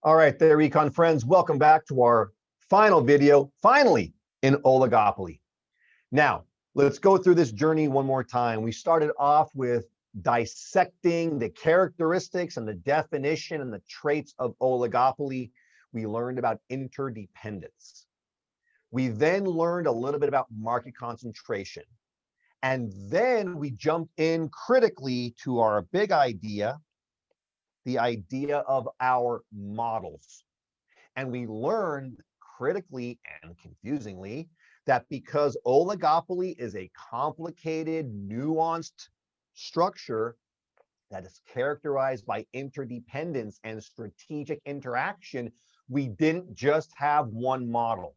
All right, there, Econ friends, welcome back to our final video, finally, in Oligopoly. Now, let's go through this journey one more time. We started off with dissecting the characteristics and the definition and the traits of oligopoly. We learned about interdependence. We then learned a little bit about market concentration. And then we jumped in critically to our big idea, the idea of our models. And we learned critically and confusingly that because oligopoly is a complicated, nuanced structure that is characterized by interdependence and strategic interaction, we didn't just have one model.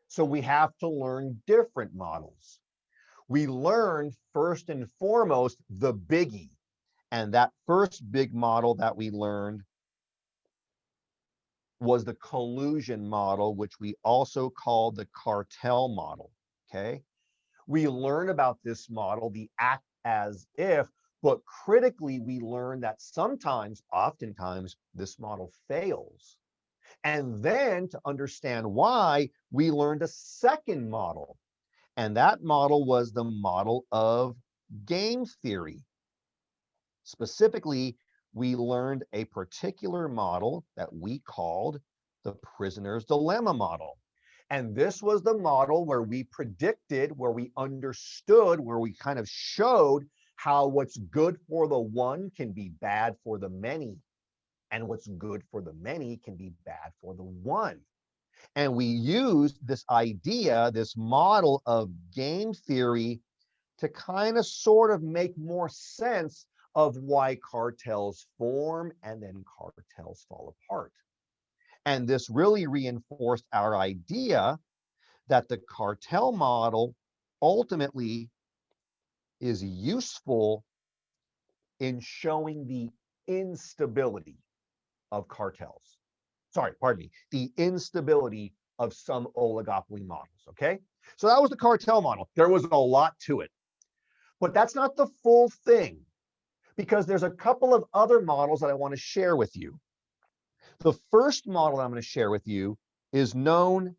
So we have to learn different models. We learned first and foremost the biggie. And that first big model that we learned was the collusion model, which we also call the cartel model, okay? We learn about this model, the act as if, but critically we learn that sometimes, oftentimes, this model fails. And then to understand why, we learned a second model. And that model was the model of game theory. Specifically, we learned a particular model that we called the prisoner's dilemma model. And this was the model where we predicted, where we understood, where we kind of showed how what's good for the one can be bad for the many, and what's good for the many can be bad for the one. And we used this idea, this model of game theory to kind of sort of make more sense of why cartels form and then cartels fall apart. And this really reinforced our idea that the cartel model ultimately is useful in showing the instability of cartels. Sorry, pardon me, the instability of some oligopoly models, okay? So that was the cartel model. There was a lot to it, but that's not the full thing, because there's a couple of other models that I want to share with you. The first model I'm going to share with you is known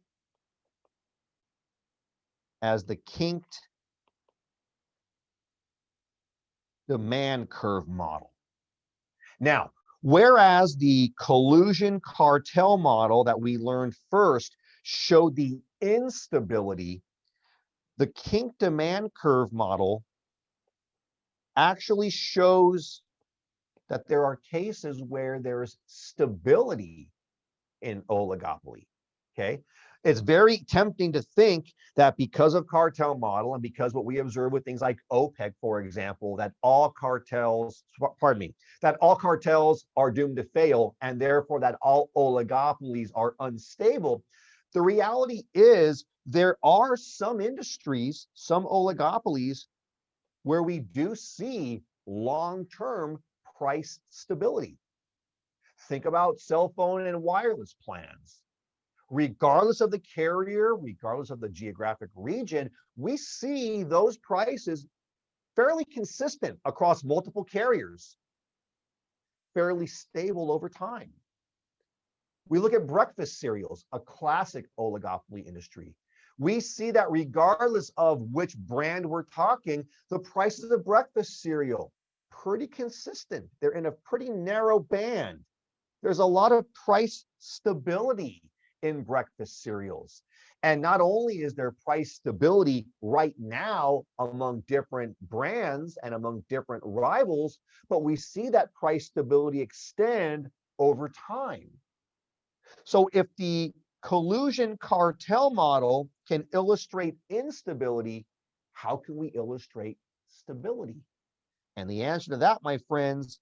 as the kinked demand curve model. Now, whereas the collusion cartel model that we learned first showed the instability, the kinked demand curve model actually shows that there are cases where there's stability in oligopoly, okay? It's very tempting to think that because of cartel model and because what we observe with things like OPEC, for example, that all cartels, pardon me, that all cartels are doomed to fail and therefore that all oligopolies are unstable. The reality is there are some industries, some oligopolies, where we do see long-term price stability. Think about cell phone and wireless plans. Regardless of the carrier, regardless of the geographic region, we see those prices fairly consistent across multiple carriers, fairly stable over time. We look at breakfast cereals, a classic oligopoly industry. We see that regardless of which brand we're talking, the prices of breakfast cereal, pretty consistent. They're in a pretty narrow band. There's a lot of price stability in breakfast cereals. And not only is there price stability right now among different brands and among different rivals, but we see that price stability extend over time. So if the collusion cartel model can illustrate instability, how can we illustrate stability? And the answer to that, my friends,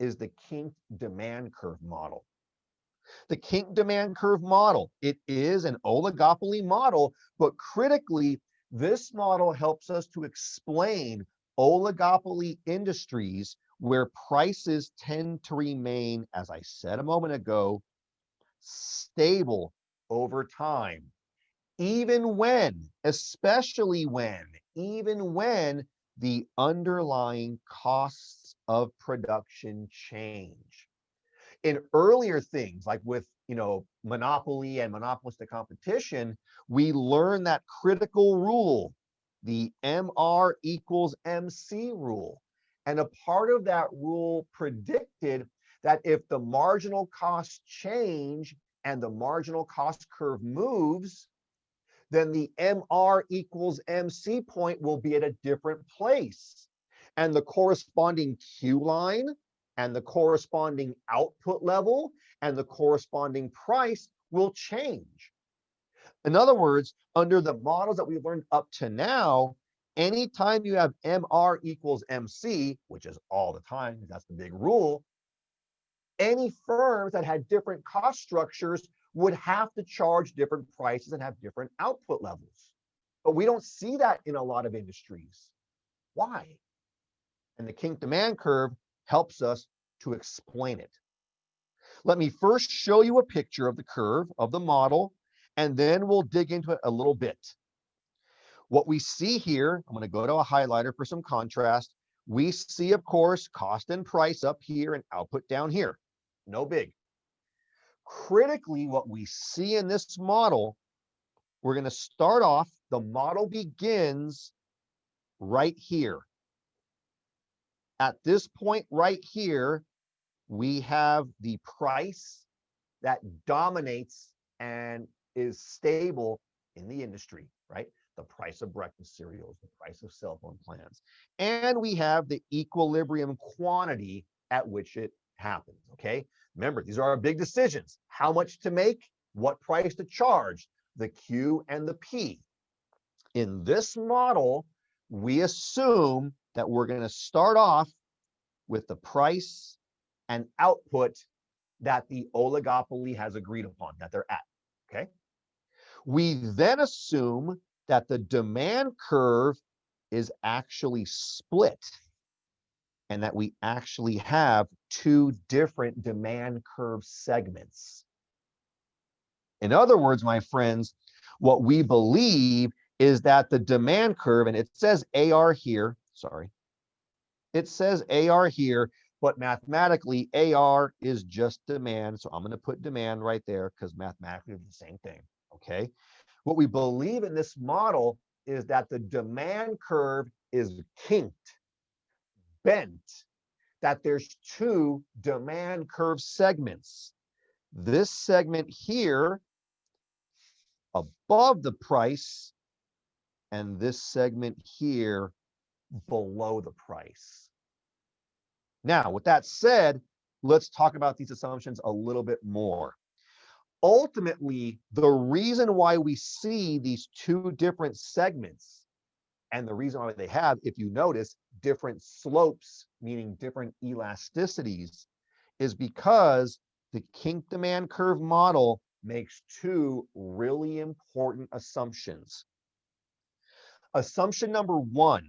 is the kinked demand curve model. The kinked demand curve model, it is an oligopoly model, but critically, this model helps us to explain oligopoly industries where prices tend to remain, as I said a moment ago, stable over time, even when, especially when, even when the underlying costs of production change. In earlier things, like with, monopoly and monopolistic competition, we learn that critical rule, the MR equals MC rule. And a part of that rule predicted that if the marginal costs change and the marginal cost curve moves, then the MR equals MC point will be at a different place. And the corresponding Q line and the corresponding output level and the corresponding price will change. In other words, under the models that we've learned up to now, anytime you have MR equals MC, which is all the time, that's the big rule, any firms that had different cost structures would have to charge different prices and have different output levels. But we don't see that in a lot of industries. Why? And the kink demand curve helps us to explain it. Let me first show you a picture of the curve of the model, and then we'll dig into it a little bit. What we see here, I'm going to go to a highlighter for some contrast. We see, of course, cost and price up here and output down here. No big. Critically, what we see in this model, we're going to start off, the model begins right here. At this point right here, we have the price that dominates and is stable in the industry, right? The price of breakfast cereals, the price of cell phone plans. And we have the equilibrium quantity at which it happens, okay? Remember, these are our big decisions. How much to make, what price to charge, the Q and the P. In this model, we assume that we're going to start off with the price and output that the oligopoly has agreed upon, that they're at, okay? We then assume that the demand curve is actually split and that we actually have two different demand curve segments. In other words, my friends, what we believe is that the demand curve, and it says AR here, sorry, it says AR here, but mathematically AR is just demand. So I'm going to put demand right there because mathematically it's the same thing, okay? What we believe in this model is that the demand curve is kinked, bent, that there's two demand curve segments. This segment here above the price and this segment here below the price. Now, with that said, let's talk about these assumptions a little bit more. Ultimately, the reason why we see these two different segments and the reason why they have, if you notice, different slopes, meaning different elasticities, is because the kink demand curve model makes two really important assumptions. Assumption number one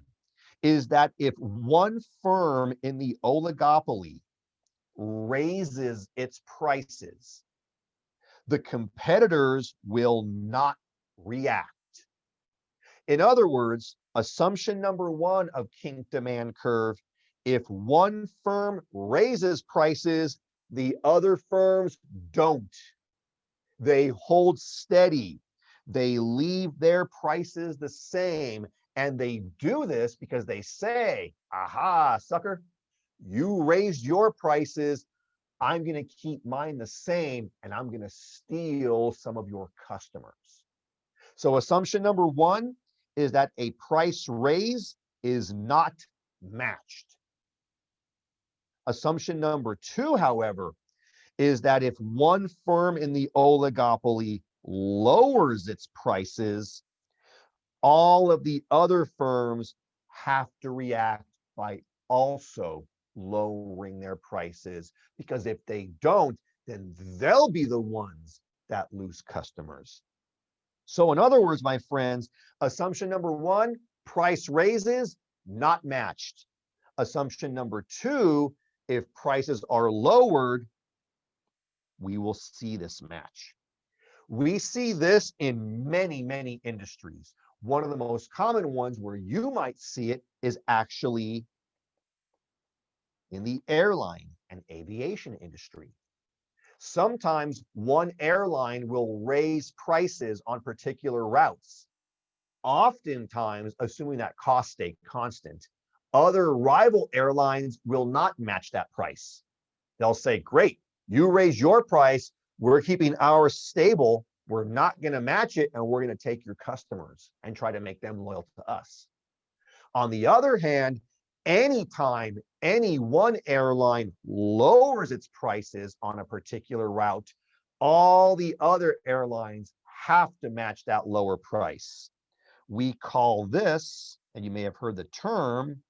is that if one firm in the oligopoly raises its prices, the competitors will not react. In other words, assumption number one of kink demand curve, if one firm raises prices, the other firms don't. They hold steady. They leave their prices the same. And they do this because they say, aha, sucker, you raised your prices. I'm going to keep mine the same, and I'm going to steal some of your customers. So assumption number one is that a price raise is not matched. Assumption number two, however, is that if one firm in the oligopoly lowers its prices, all of the other firms have to react by also lowering their prices, because if they don't, then they'll be the ones that lose customers. So in other words, my friends, assumption number one, price raises, not matched. Assumption number two, if prices are lowered, we will see this match. We see this in many, many industries. One of the most common ones where you might see it is actually in the airline and aviation industry. Sometimes one airline will raise prices on particular routes. Oftentimes, assuming that costs stay constant, other rival airlines will not match that price. They'll say, great, you raise your price, we're keeping ours stable, we're not going to match it, and we're going to take your customers and try to make them loyal to us. On the other hand, anytime any one airline lowers its prices on a particular route, all the other airlines have to match that lower price. We call this, and you may have heard the term,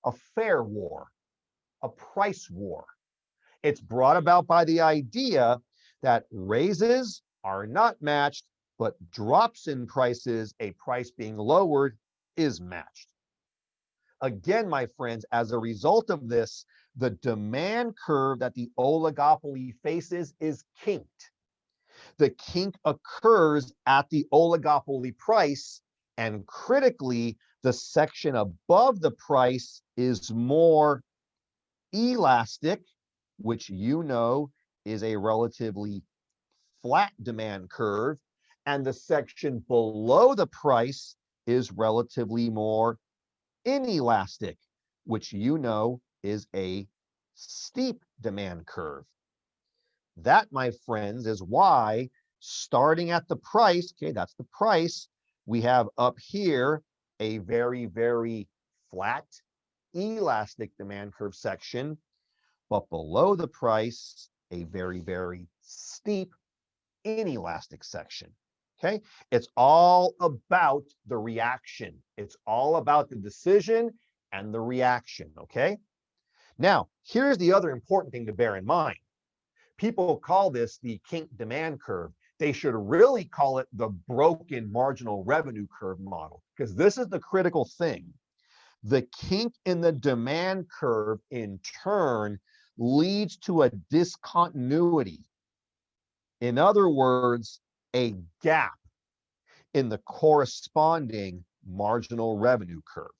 a fare war, a price war. It's brought about by the idea that raises are not matched, but drops in prices, a price being lowered, is matched. Again, my friends, as a result of this, the demand curve that the oligopoly faces is kinked. The kink occurs at the oligopoly price, and critically, the section above the price is more elastic, which you know is a relatively flat demand curve, and the section below the price is relatively more inelastic, which you know is a steep demand curve. That, my friends, is why starting at the price, okay, that's the price, we have up here a very, very flat, elastic demand curve section, but below the price, a very, very steep, inelastic section. Okay, it's all about the reaction. It's all about the decision and the reaction. Okay, now here's the other important thing to bear in mind. People call this the kink demand curve. They should really call it the broken marginal revenue curve model, because this is the critical thing. The kink in the demand curve, in turn, leads to a discontinuity. In other words, a gap in the corresponding marginal revenue curve.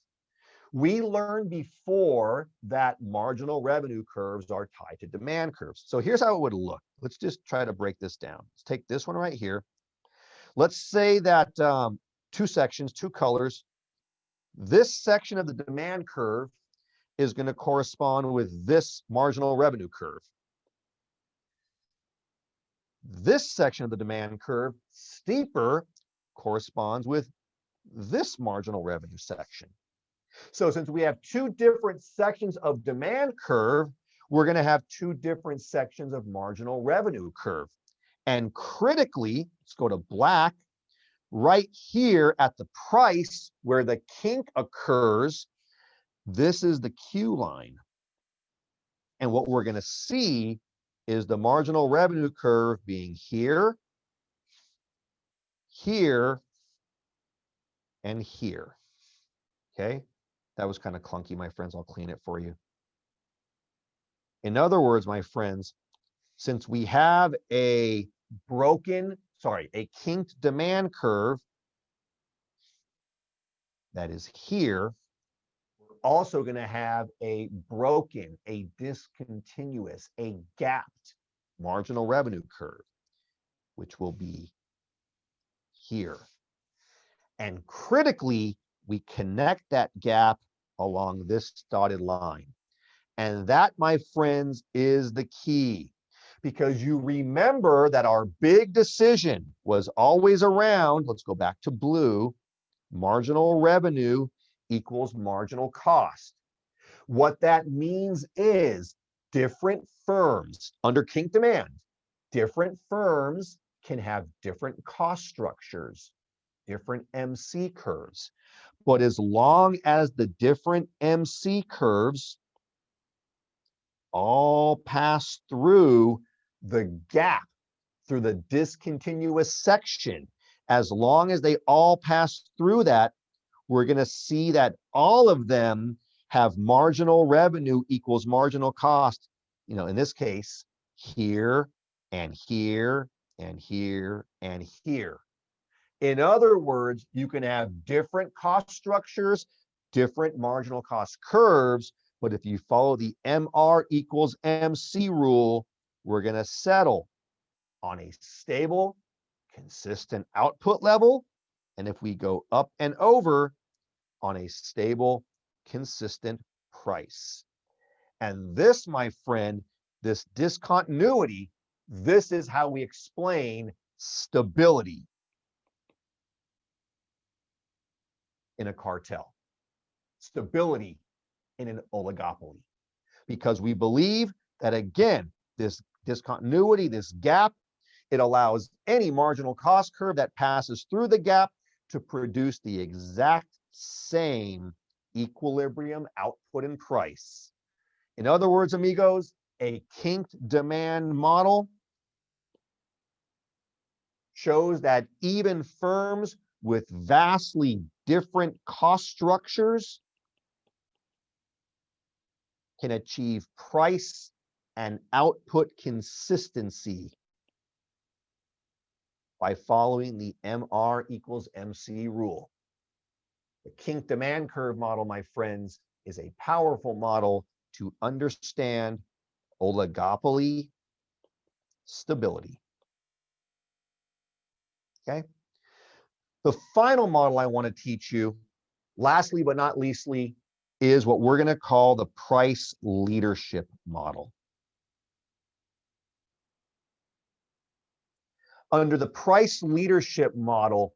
We learned before that marginal revenue curves are tied to demand curves. So here's how it would look. Let's just try to break this down. Let's take this one right here. Let's say that two sections, two colors. This section of the demand curve is going to correspond with this marginal revenue curve. This section of the demand curve, steeper, corresponds with this marginal revenue section. So since we have two different sections of demand curve, we're going to have two different sections of marginal revenue curve. And critically, let's go to black, right here at the price where the kink occurs, this is the Q line. And what we're going to see is the marginal revenue curve being here, here, and here. Okay, that was kind of clunky, my friends. I'll clean it for you. In other words, my friends, since we have a kinked demand curve that is here, we're also going to have a broken, a discontinuous, a gapped marginal revenue curve, which will be here. And critically, we connect that gap along this dotted line. And that, my friends, is the key, because you remember that our big decision was always around, let's go back to blue, marginal revenue equals marginal cost. What that means is different firms under kink demand, different firms can have different cost structures, different MC curves. But as long as the different MC curves all pass through the gap, through the discontinuous section, as long as they all pass through that, we're going to see that all of them have marginal revenue equals marginal cost. You know, in this case, here and here and here and here. In other words, you can have different cost structures, different marginal cost curves, But if you follow the MR equals MC rule, we're going to settle on a stable, consistent output level. And if we go up and over, on a stable, consistent price. And this, my friend, this discontinuity, this is how we explain stability in a cartel, stability in an oligopoly, because we believe that, again, this discontinuity, this gap, it allows any marginal cost curve that passes through the gap to produce the exact same equilibrium output and price. In other words, amigos, a kinked demand model shows that even firms with vastly different cost structures can achieve price and output consistency by following the MR equals MC rule. The kinked demand curve model, my friends, is a powerful model to understand oligopoly stability. Okay. The final model I want to teach you, lastly but not leastly, is what we're going to call the price leadership model. Under the price leadership model,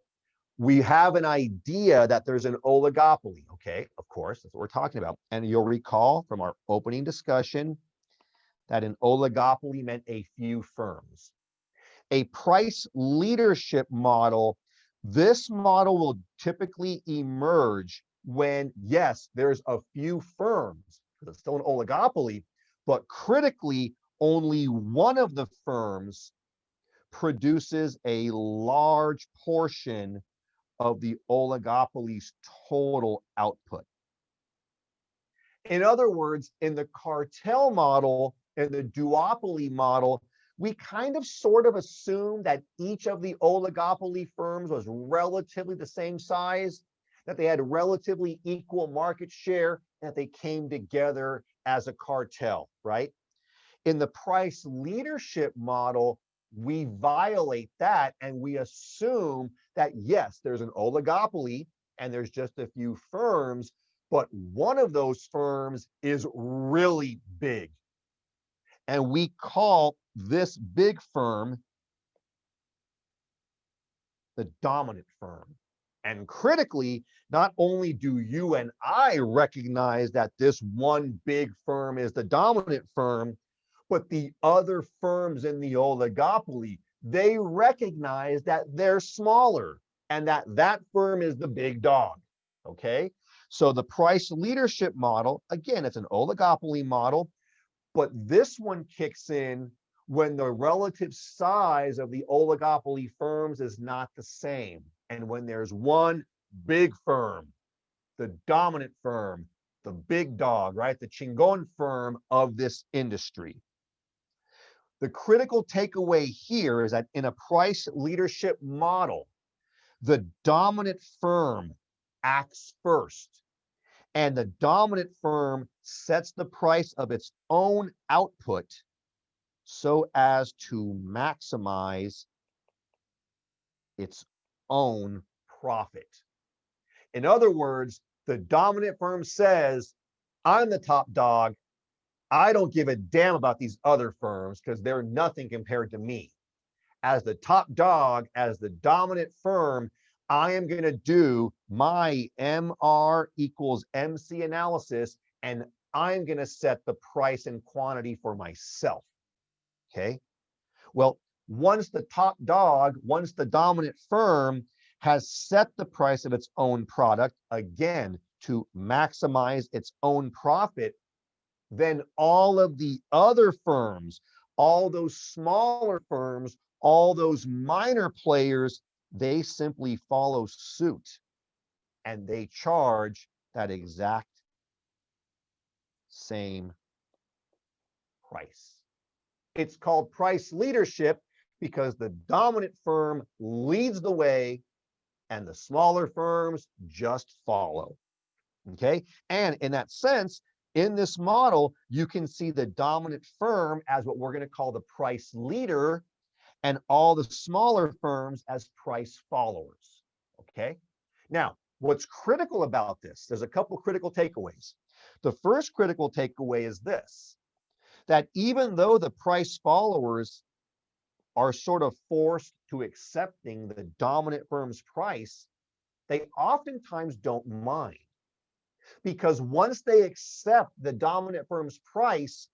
we have an idea that there's an oligopoly. Okay, of course, that's what we're talking about. And you'll recall from our opening discussion that an oligopoly meant a few firms. A price leadership model, this model will typically emerge when, yes, there's a few firms, because it's still an oligopoly, but critically, only one of the firms produces a large portion of the oligopoly's total output. In other words, in the cartel model and the duopoly model, we kind of sort of assume that each of the oligopoly firms was relatively the same size, that they had relatively equal market share, that they came together as a cartel, right? In the price leadership model, we violate that and we assume that, yes, there's an oligopoly and there's just a few firms, but one of those firms is really big. And we call this big firm the dominant firm. And critically, not only do you and I recognize that this one big firm is the dominant firm, but the other firms in the oligopoly, they recognize that they're smaller and that that firm is the big dog, okay? So the price leadership model, again, it's an oligopoly model, but this one kicks in when the relative size of the oligopoly firms is not the same. And when there's one big firm, the dominant firm, the big dog, right? The chingon firm of this industry. The critical takeaway here is that in a price leadership model, the dominant firm acts first, and the dominant firm sets the price of its own output so as to maximize its own profit. In other words, the dominant firm says, I'm the top dog. I don't give a damn about these other firms because they're nothing compared to me. As the top dog, as the dominant firm, I am going to do my MR equals MC analysis, and I'm going to set the price and quantity for myself. Okay. Well, once the top dog, once the dominant firm has set the price of its own product, again, to maximize its own profit, then all of the other firms, all those smaller firms, all those minor players, they simply follow suit and they charge that exact same price. It's called price leadership because the dominant firm leads the way and the smaller firms just follow. Okay. And in that sense, In this model, you can see the dominant firm as what we're going to call the price leader, and all the smaller firms as price followers. Okay. Now, what's critical about this, there's a couple critical takeaways. The first critical takeaway is this, that even though the price followers are sort of forced to accepting the dominant firm's price, they oftentimes don't mind. Because once they accept the dominant firm's price,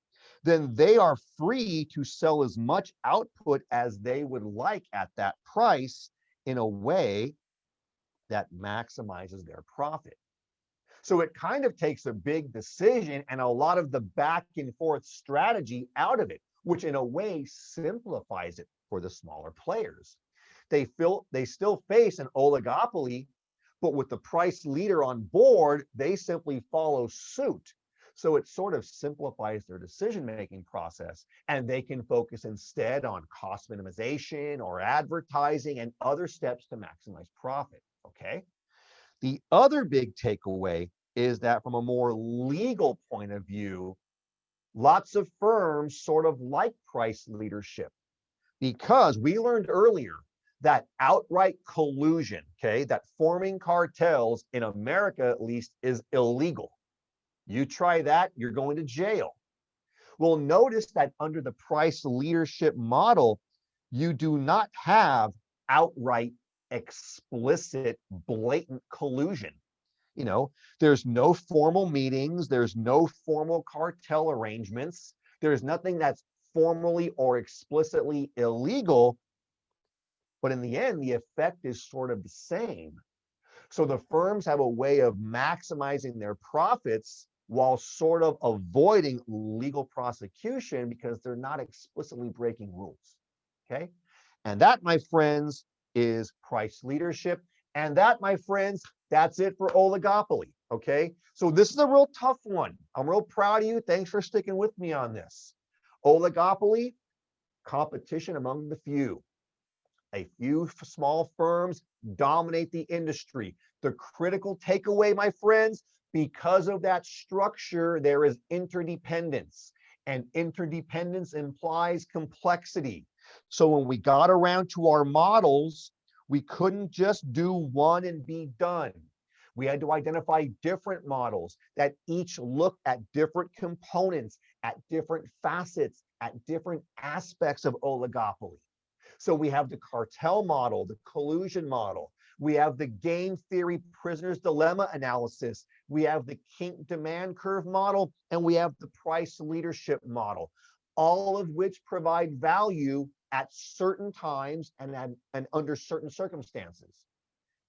then they are free to sell as much output as they would like at that price in a way that maximizes their profit. So it kind of takes a big decision and a lot of the back and forth strategy out of it, which in a way simplifies it for the smaller players. They still face an oligopoly, but with the price leader on board, they simply follow suit. So it sort of simplifies their decision-making process, and they can focus instead on cost minimization or advertising and other steps to maximize profit, okay? The other big takeaway is that from a more legal point of view, lots of firms sort of like price leadership, because we learned earlier that outright collusion, okay, that forming cartels in America at least is illegal. You try that, you're going to jail. Well, notice that under the price leadership model, you do not have outright, explicit, blatant collusion. You know, there's no formal meetings, there's no formal cartel arrangements, there's nothing that's formally or explicitly illegal, but in the end, the effect is sort of the same. So the firms have a way of maximizing their profits while sort of avoiding legal prosecution because they're not explicitly breaking rules, okay? And that, my friends, is price leadership. And that, my friends, that's it for oligopoly, okay? So this is a real tough one. I'm real proud of you. Thanks for sticking with me on this. Oligopoly, competition among the few. A few small firms dominate the industry. The critical takeaway, my friends, because of that structure, there is interdependence, and interdependence implies complexity. So when we got around to our models, we couldn't just do one and be done. We had to identify different models that each look at different components, at different facets, at different aspects of oligopoly. So we have the cartel model, the collusion model. We have the game theory prisoner's dilemma analysis. We have the Kinked demand curve model, and we have the price leadership model, all of which provide value at certain times and under certain circumstances.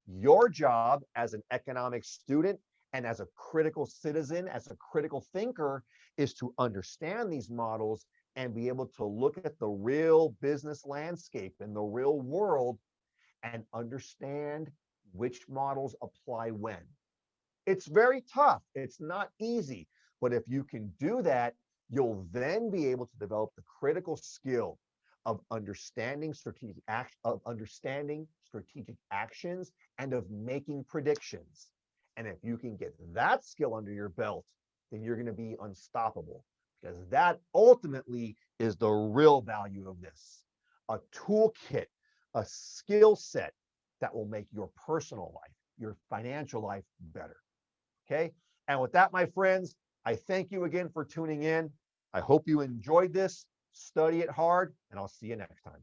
Your job as an economics student and as a critical citizen, as a critical thinker, is to understand these models and be able to look at the real business landscape in the real world and understand which models apply when. It's very tough. It's not easy. But if you can do that, you'll then be able to develop the critical skill of understanding strategic actions and of making predictions. And if you can get that skill under your belt, then you're going to be unstoppable, because that ultimately is the real value of this. A toolkit, a skill set that will make your personal life, your financial life better. Okay. And with that, my friends, I thank you again for tuning in. I hope you enjoyed this. Study it hard, and I'll see you next time.